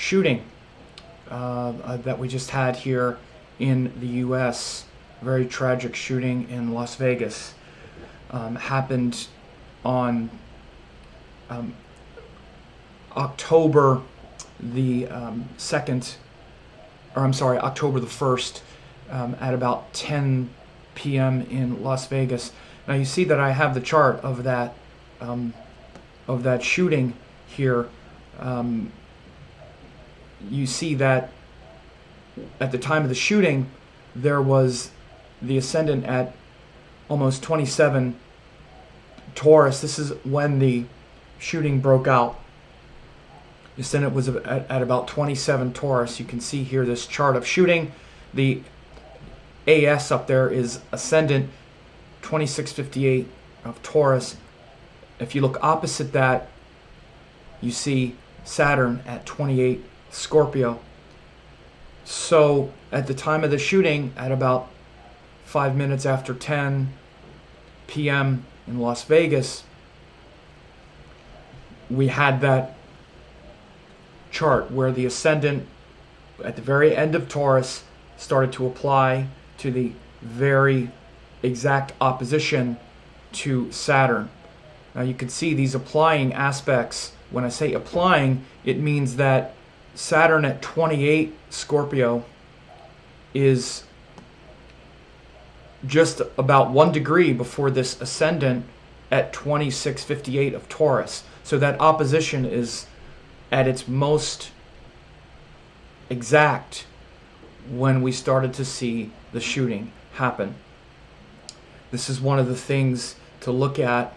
shooting that we just had here in the U.S. Very tragic shooting in Las Vegas. Happened on October the 2nd, or I'm sorry, October the 1st, at about 10 p.m. in Las Vegas. Now you see that I have the chart of that shooting here. You see that at the time of the shooting, there was the ascendant at almost 27 Taurus. This is when the shooting broke out. The ascendant was at about 27 Taurus. You can see here this chart of shooting. The AS up there is ascendant 2658 of Taurus. If you look opposite that, you see Saturn at 28 Scorpio. So at the time of the shooting, at about 5 minutes after 10 p.m. in Las Vegas, we had that chart where the ascendant at the very end of Taurus started to apply to the very exact opposition to Saturn. Now you can see these applying aspects. When I say applying, it means that Saturn at 28 Scorpio is just about 1 degree before this ascendant at 2658 of Taurus. So that opposition is at its most exact when we started to see the shooting happen. This is one of the things to look at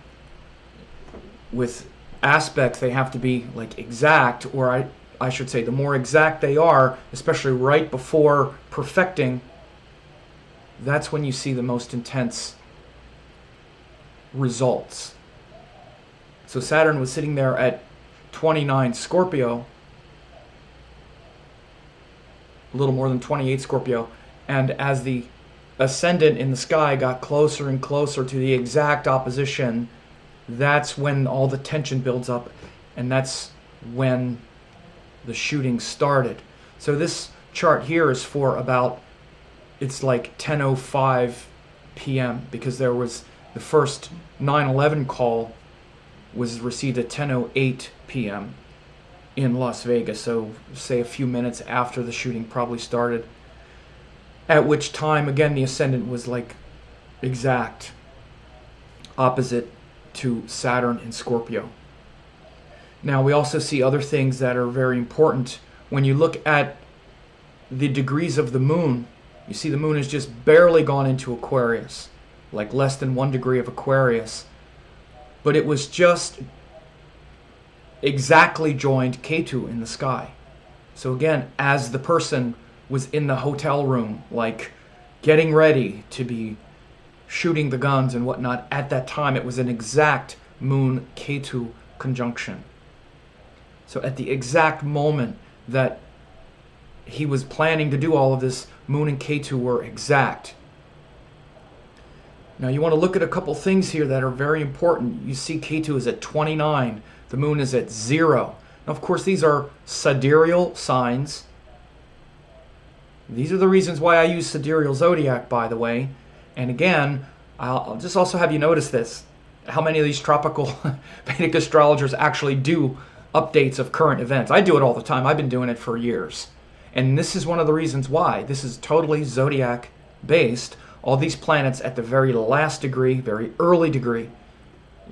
with aspects. They have to be like exact, or I should say the more exact they are, especially right before perfecting, that's when you see the most intense results. So Saturn was sitting there at 29 Scorpio, a little more than 28 Scorpio, and as the ascendant in the sky got closer and closer to the exact opposition, that's when all the tension builds up, and that's when the shooting started. So this chart here is for about, it's like 10:05 p.m. because there was the first 9/11 call was received at 10:08 p.m. in Las Vegas. So say a few minutes after the shooting probably started, at which time again the ascendant was like exact opposite to Saturn in Scorpio. Now we also see other things that are very important. When you look at the degrees of the moon, you see the moon has just barely gone into Aquarius, like less than 1 degree of Aquarius. But it was just exactly joined Ketu in the sky. So again, as the person was in the hotel room, like getting ready to be shooting the guns and whatnot, at that time it was an exact moon Ketu conjunction. So at the exact moment that he was planning to do all of this, moon and Ketu were exact. Now you want to look at a couple things here that are very important. You see Ketu is at 29, the moon is at 0. Now of course these are sidereal signs. These are the reasons why I use sidereal zodiac, by the way. And again, I'll just also have you notice this, how many of these tropical Vedic astrologers actually do updates of current events. I do it all the time. I've been doing it for years. And this is one of the reasons why. This is totally zodiac based. All these planets at the very last degree, very early degree.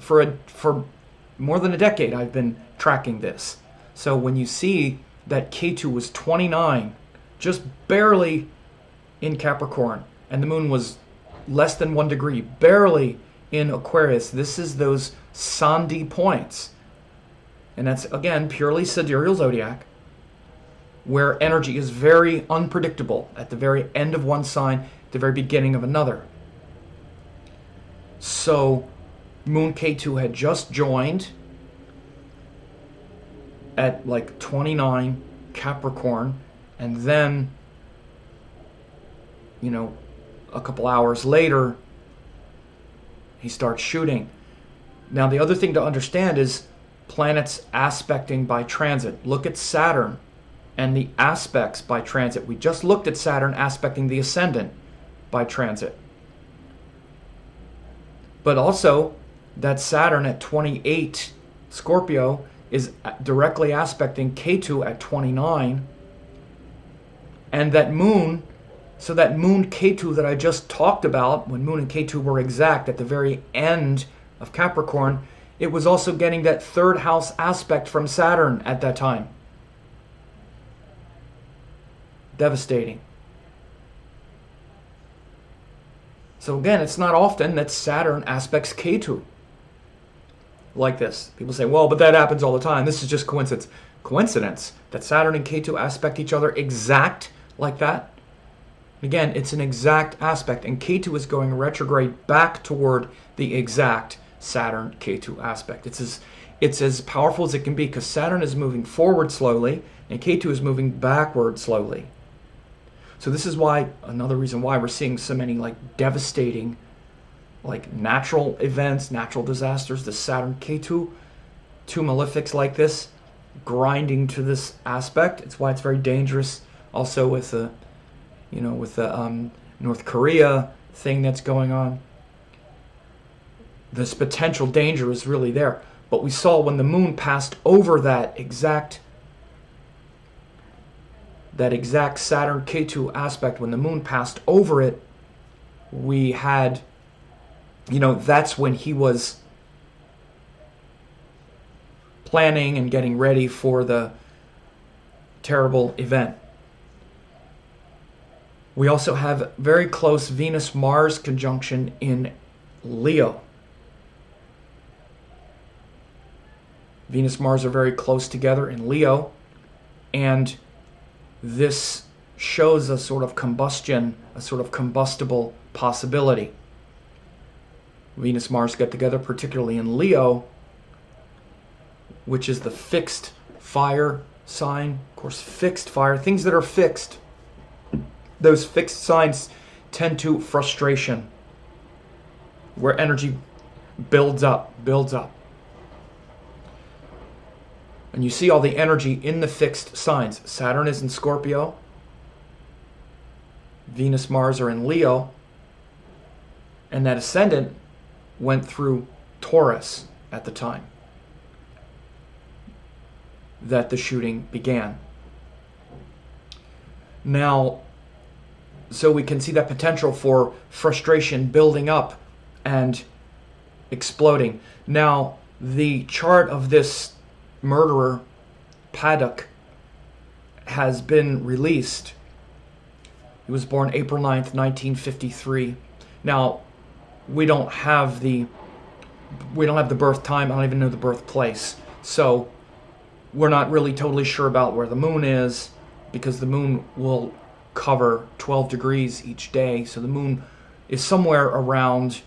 For more than a decade I've been tracking this. So when you see that Ketu was 29, just barely in Capricorn, and the moon was less than 1 degree, barely in Aquarius, this is those Sandhi points. And that's, again, purely sidereal zodiac, where energy is very unpredictable at the very end of one sign, at the very beginning of another. So Moon Ketu had just joined at like 29 Capricorn, and then, you know, a couple hours later, he starts shooting. Now the other thing to understand is planets aspecting by transit. Look at Saturn and the aspects by transit. We just looked at Saturn aspecting the ascendant by transit. But also that Saturn at 28 Scorpio is directly aspecting Ketu at 29. And that moon, so that moon Ketu that I just talked about, when moon and Ketu were exact at the very end of Capricorn, it was also getting that third house aspect from Saturn at that time. Devastating. So again, it's not often that Saturn aspects Ketu like this. People say, well, but that happens all the time. This is just coincidence. Coincidence that Saturn and Ketu aspect each other exact like that? Again, it's an exact aspect, and Ketu is going retrograde back toward the exact Saturn-Ketu aspect. It's as powerful as it can be, because Saturn is moving forward slowly, and Ketu is moving backward slowly. So this is why, another reason why we're seeing so many like devastating, like natural events, natural disasters. The Saturn-Ketu, two malefics like this, grinding to this aspect. It's why it's very dangerous. Also with the, North Korea thing that's going on. This potential danger is really there. But we saw when the moon passed over that exact Saturn-Ketu aspect, when the moon passed over it, we had, that's when he was planning and getting ready for the terrible event. We also have very close Venus-Mars conjunction in Leo. Venus-Mars are very close together in Leo, and this shows a sort of combustion, a sort of combustible possibility. Venus-Mars get together, particularly in Leo, which is the fixed fire sign. Of course, fixed fire, things that are fixed. Those fixed signs tend to frustration, where energy builds up. And you see all the energy in the fixed signs. Saturn is in Scorpio. Venus, Mars are in Leo. And that ascendant went through Taurus at the time that the shooting began. Now, so we can see that potential for frustration building up and exploding. Now, the chart of this murderer, Paddock, has been released. He was born April 9th, 1953. Now, we don't have the birth time. I don't even know the birthplace. So we're not really totally sure about where the moon is, because the moon will cover 12 degrees each day. So the moon is somewhere around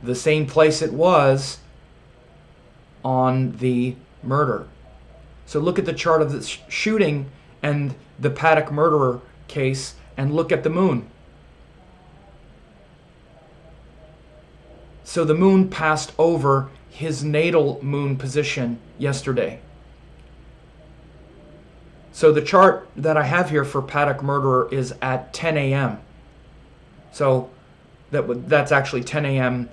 the same place it was on the murder. So look at the chart of the shooting and the Paddock murderer case, and look at the moon. So the moon passed over his natal moon position yesterday. So the chart that I have here for Paddock murderer is at 10 a.m. So that's actually 10 a.m.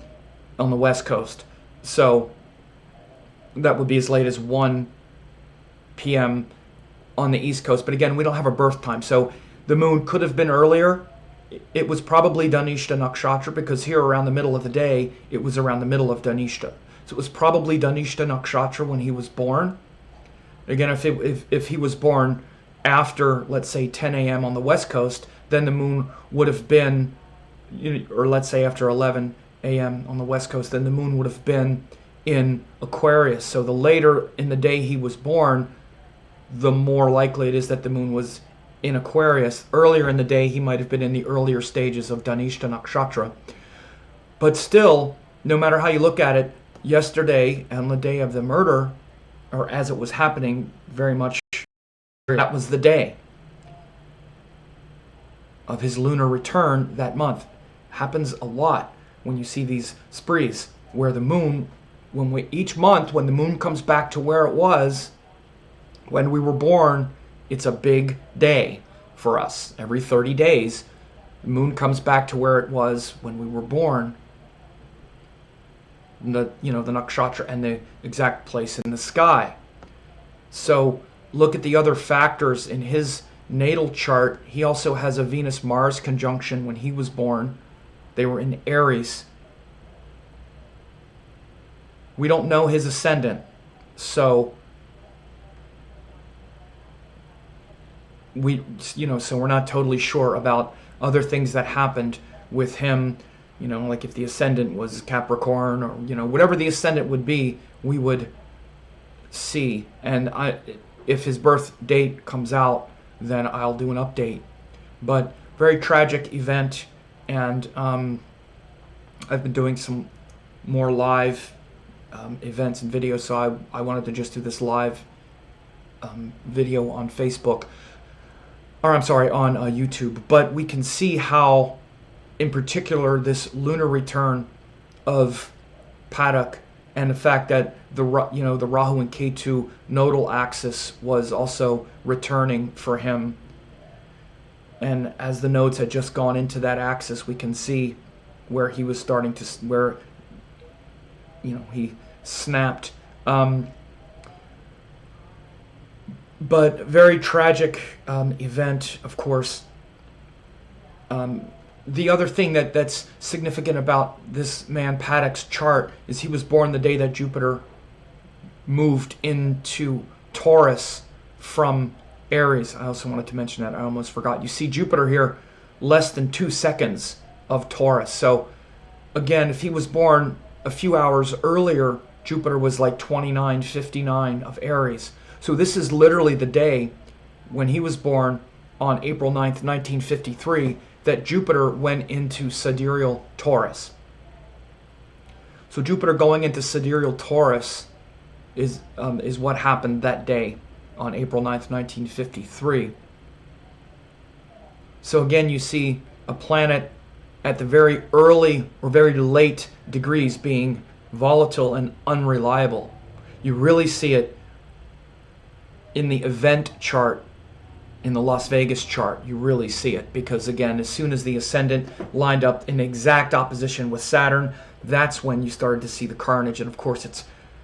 on the West Coast. So that would be as late as 1 p.m. on the East Coast. But again, we don't have a birth time. So the moon could have been earlier. It was probably Dhanishta Nakshatra, because here around the middle of the day, it was around the middle of Dhanishta. So it was probably Dhanishta Nakshatra when he was born. Again, if he was born after, let's say, 10 a.m. on the West Coast, then the moon would have been, or let's say after 11 a.m. on the West Coast, then the moon would have been in Aquarius. So the later in the day he was born, the more likely it is that the moon was in Aquarius. Earlier in the day, he might have been in the earlier stages of Dhanishta Nakshatra. But still, no matter how you look at it, yesterday and the day of the murder, or as it was happening, very much, that was the day of his lunar return that month. Happens a lot when you see these sprees, where the moon, each month when the moon comes back to where it was, When we were born, it's a big day for us. Every 30 days, the moon comes back to where it was when we were born. The nakshatra and the exact place in the sky. So look at the other factors in his natal chart. He also has a Venus-Mars conjunction when he was born. They were in Aries. We don't know his ascendant, so we're not totally sure about other things that happened with him. Like if the ascendant was Capricorn, or whatever the ascendant would be, we would see. And if his birth date comes out, then I'll do an update. But very tragic event, and I've been doing some more live events and videos, so I wanted to just do this live video on Facebook, or I'm sorry, on YouTube. But we can see how, in particular, this lunar return of Padak, and the fact that the Rahu and Ketu nodal axis was also returning for him. And as the nodes had just gone into that axis, we can see where he was starting to, where he snapped. But very tragic event, of course. The other thing that's significant about this man Paddock's chart is he was born the day that Jupiter moved into Taurus from Aries. I also wanted to mention that. I almost forgot. You see Jupiter here, less than 2 seconds of Taurus. So again, if he was born a few hours earlier, Jupiter was like 29:59 of Aries. So this is literally the day when he was born on April 9th, 1953, that Jupiter went into sidereal Taurus. So Jupiter going into sidereal Taurus is what happened that day on April 9th, 1953. So again, you see a planet at the very early or very late degrees being volatile and unreliable. You really see it in the event chart, in the Las Vegas chart. You really see it, because again, as soon as the ascendant lined up in exact opposition with Saturn, that's when you started to see the carnage. And of course,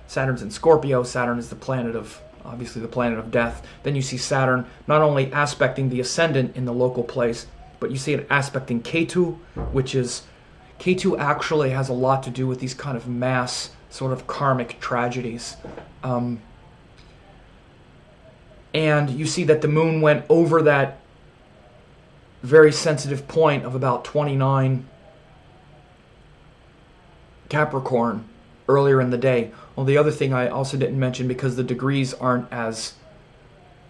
Saturn's in Scorpio. Saturn is the planet of, obviously, the planet of death. Then you see Saturn not only aspecting the ascendant in the local place, but you see it aspecting Ketu, which is, Ketu actually has a lot to do with these kind of mass sort of karmic tragedies. And you see that the moon went over that very sensitive point of about 29 Capricorn earlier in the day. Well, the other thing I also didn't mention, because the degrees aren't as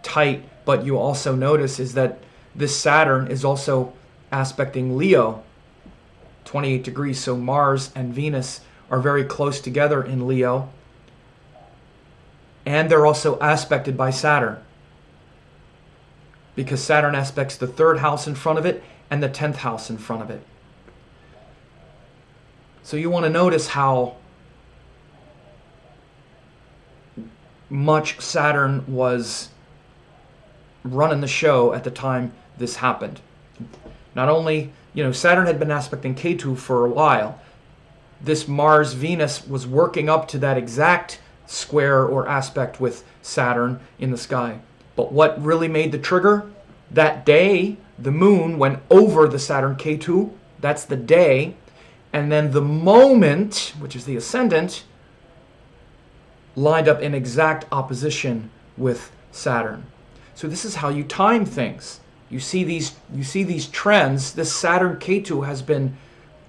tight, but you also notice is that this Saturn is also aspecting Leo, 28 degrees. So Mars and Venus are very close together in Leo. And they're also aspected by Saturn, because Saturn aspects the 3rd house in front of it and the 10th house in front of it. So you want to notice how much Saturn was running the show at the time this happened. Not only, Saturn had been aspecting Ketu for a while. This Mars-Venus was working up to that exact square or aspect with Saturn in the sky. But what really made the trigger? That day, the moon went over the Saturn Ketu. That's the day. And then the moment, which is the ascendant, lined up in exact opposition with Saturn. So this is how you time things. You see these trends. This Saturn Ketu has been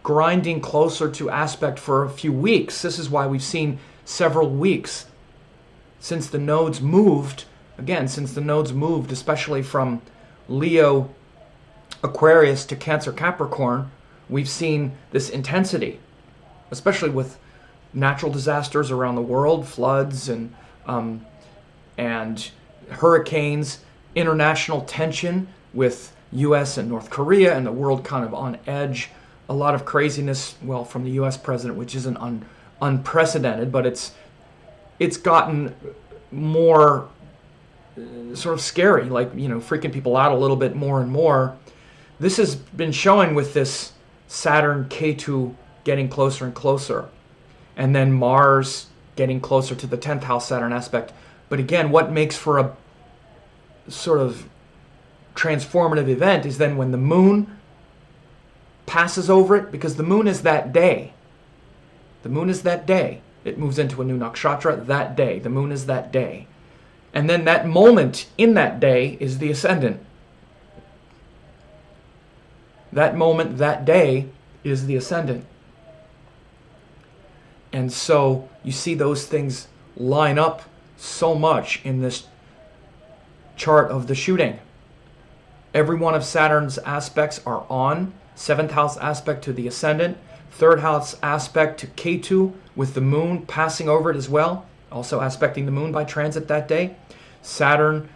grinding closer to aspect for a few weeks. This is why we've seen several weeks since the nodes moved. Again, since the nodes moved, especially from Leo, Aquarius to Cancer, Capricorn, we've seen this intensity, especially with natural disasters around the world, floods and hurricanes, international tension with U.S. and North Korea, and the world kind of on edge. A lot of craziness, well, from the U.S. president, which isn't unprecedented, but it's gotten more sort of scary, like, freaking people out a little bit more and more. This has been showing with this Saturn K2 getting closer and closer, and then Mars getting closer to the 10th house Saturn aspect. But again, what makes for a sort of transformative event is then when the moon passes over it, because the moon is that day. The moon is that day. It moves into a new nakshatra that day. The moon is that day. And then that moment in that day is the ascendant. That moment, that day, is the ascendant. And so you see those things line up so much in this chart of the shooting. Every one of Saturn's aspects are on. 7th house aspect to the ascendant. 3rd house aspect to K2 with the moon passing over it as well. Also aspecting the moon by transit that day. Saturn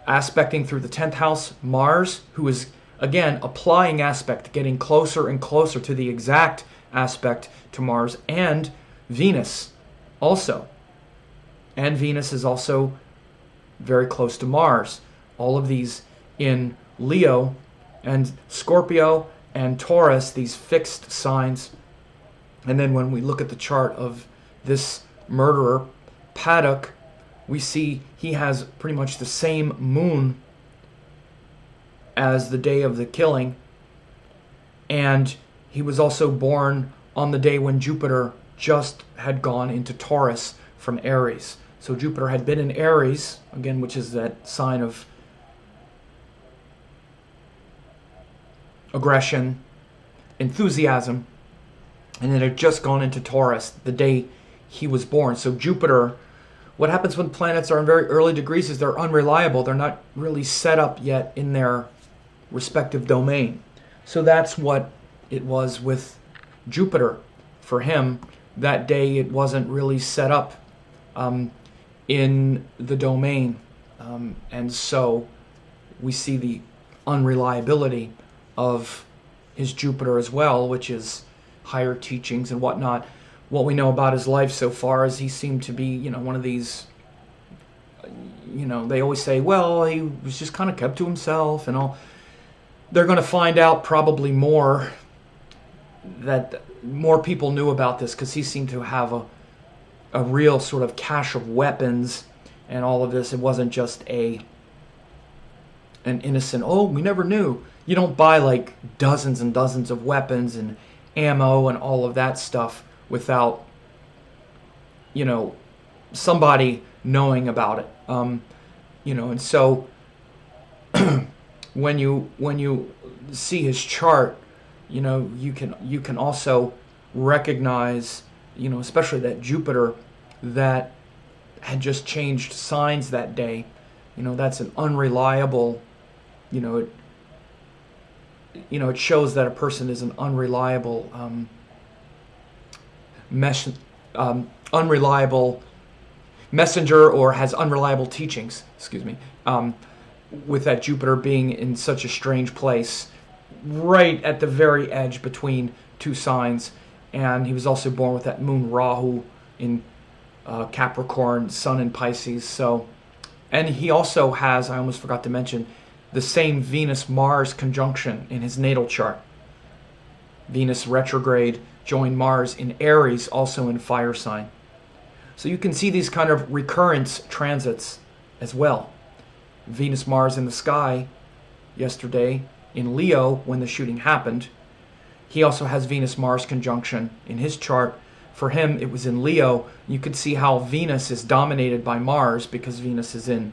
aspecting through the 10th house Mars, who is again applying aspect, getting closer and closer to the exact aspect to Mars, and Venus also. And Venus is also very close to Mars. All of these in Leo and Scorpio and Taurus, these fixed signs. And then when we look at the chart of this murderer, Paddock, we see he has pretty much the same moon as the day of the killing. And he was also born on the day when Jupiter just had gone into Taurus from Aries. So Jupiter had been in Aries, again, which is that sign of aggression, enthusiasm, and it had just gone into Taurus the day he was born. So Jupiter, what happens when planets are in very early degrees is they're unreliable. They're not really set up yet in their respective domain. So that's what it was with Jupiter. For him, that day it wasn't really set up in the domain. And so we see the unreliability of his Jupiter as well, which is higher teachings and whatnot. What we know about his life so far is he seemed to be, one of these, they always say, well, he was just kind of kept to himself and all. They're going to find out probably more, that more people knew about this, because he seemed to have a real sort of cache of weapons and all of this. It wasn't just an innocent, oh, we never knew. You don't buy like dozens and dozens of weapons and ammo and all of that stuff without, somebody knowing about it. And so when you see his chart, you can also recognize, especially that Jupiter that had just changed signs that day. That's an unreliable, it shows that a person is an unreliable unreliable messenger, or has unreliable teachings, with that Jupiter being in such a strange place, right at the very edge between two signs. And he was also born with that moon Rahu in Capricorn, Sun in Pisces. So, and he also has, I almost forgot to mention, the same Venus-Mars conjunction in his natal chart. Venus retrograde joined Mars in Aries, also in fire sign. So you can see these kind of recurrence transits as well. Venus-Mars in the sky yesterday in Leo when the shooting happened. He also has Venus-Mars conjunction in his chart. For him, it was in Leo. You could see how Venus is dominated by Mars, because Venus is in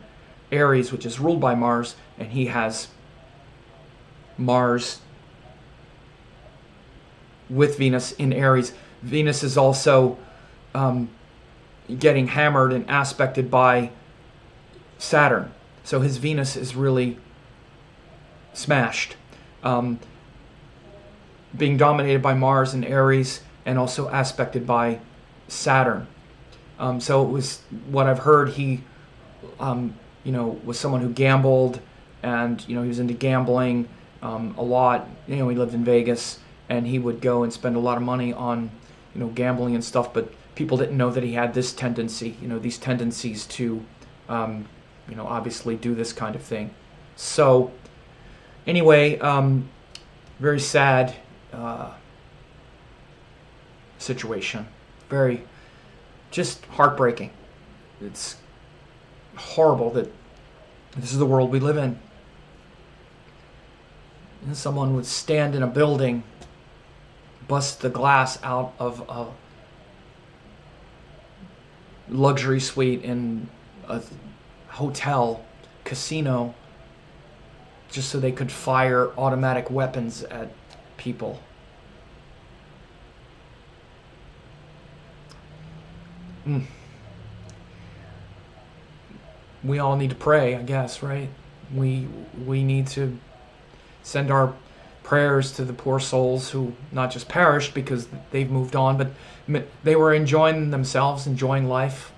Aries, which is ruled by Mars, and he has Mars with Venus in Aries. Venus is also getting hammered and aspected by Saturn. So his Venus is really smashed, being dominated by Mars in Aries and also aspected by Saturn. So it was, what I've heard, he was someone who gambled, and he was into gambling a lot. He lived in Vegas, and he would go and spend a lot of money on gambling and stuff, but people didn't know that he had this tendency, these tendencies to obviously do this kind of thing. So anyway, very sad situation. Very just heartbreaking. It's horrible that this is the world we live in. And someone would stand in a building, bust the glass out of a luxury suite in a hotel, casino, just so they could fire automatic weapons at people. We all need to pray, I guess, right? We need to send our prayers to the poor souls who not just perished because they've moved on, but they were enjoying themselves, enjoying life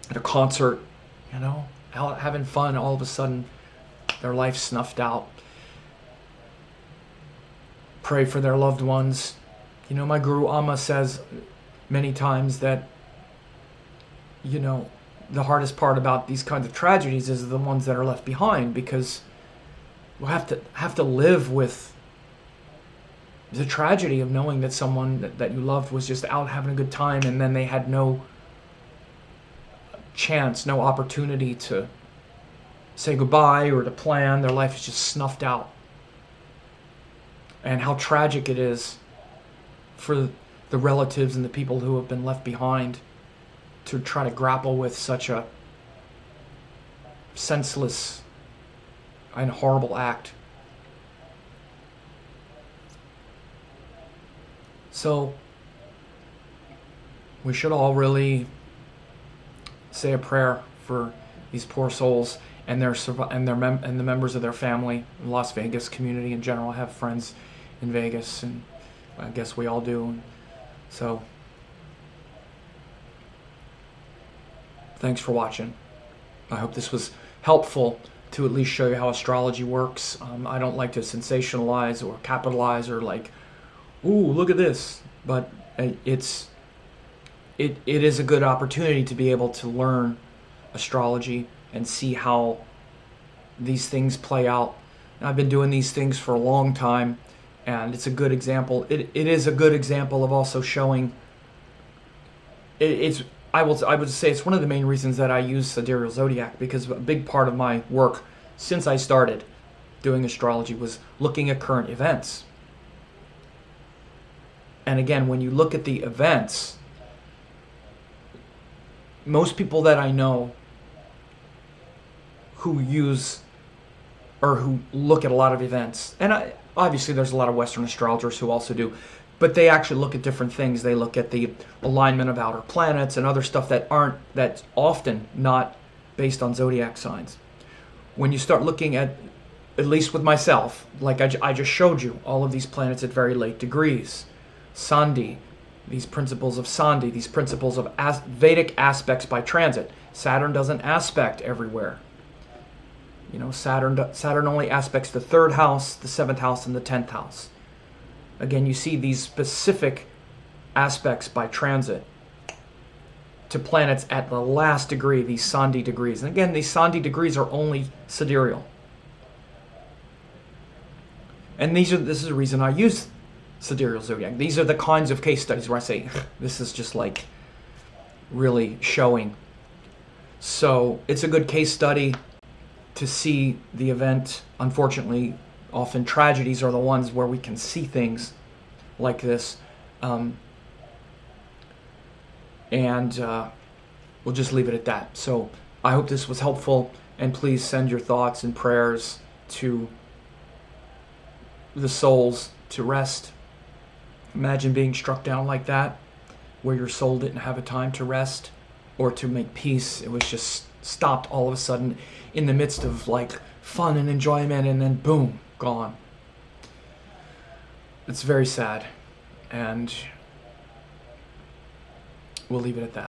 at a concert, out having fun. All of a sudden, their life snuffed out. Pray for their loved ones. My Guru Amma says many times that, the hardest part about these kinds of tragedies is the ones that are left behind, because we'll have to live with the tragedy of knowing that someone that you loved was just out having a good time, and then they had no chance, no opportunity to say goodbye or to plan. Their life is just snuffed out. And how tragic it is for the relatives and the people who have been left behind to try to grapple with such a senseless and horrible act. So we should all really say a prayer for these poor souls and the members of their family, in Las Vegas community in general. I have friends in Vegas, and I guess we all do. And so thanks for watching. I hope this was helpful to at least show you how astrology works. I don't like to sensationalize or capitalize or like, ooh, look at this. But it is a good opportunity to be able to learn astrology and see how these things play out. And I've been doing these things for a long time, and it's a good example. It is a good example of also showing. I would say it's one of the main reasons that I use sidereal zodiac, because a big part of my work since I started doing astrology was looking at current events. And again, when you look at the events, most people that I know who use or who look at a lot of events, and obviously there's a lot of Western astrologers who also do, but they actually look at different things. They look at the alignment of outer planets and other stuff that's often not based on zodiac signs. When you start looking at least with myself, like I just showed you, all of these planets at very late degrees, Sandhi, these principles of Sandhi, these principles of Vedic aspects by transit. Saturn doesn't aspect everywhere. Saturn only aspects the 3rd house, the 7th house, and the 10th house. Again, you see these specific aspects by transit to planets at the last degree, these Sandhi degrees. And again, these Sandhi degrees are only sidereal. And this is the reason I use sidereal zodiac. These are the kinds of case studies where I say, this is just like really showing. So it's a good case study to see the event. Unfortunately, often tragedies are the ones where we can see things like this. And we'll just leave it at that. So I hope this was helpful, and please send your thoughts and prayers to the souls to rest. Imagine being struck down like that, where your soul didn't have a time to rest or to make peace. It was just stopped all of a sudden in the midst of like fun and enjoyment, and then boom, gone. It's very sad, and we'll leave it at that.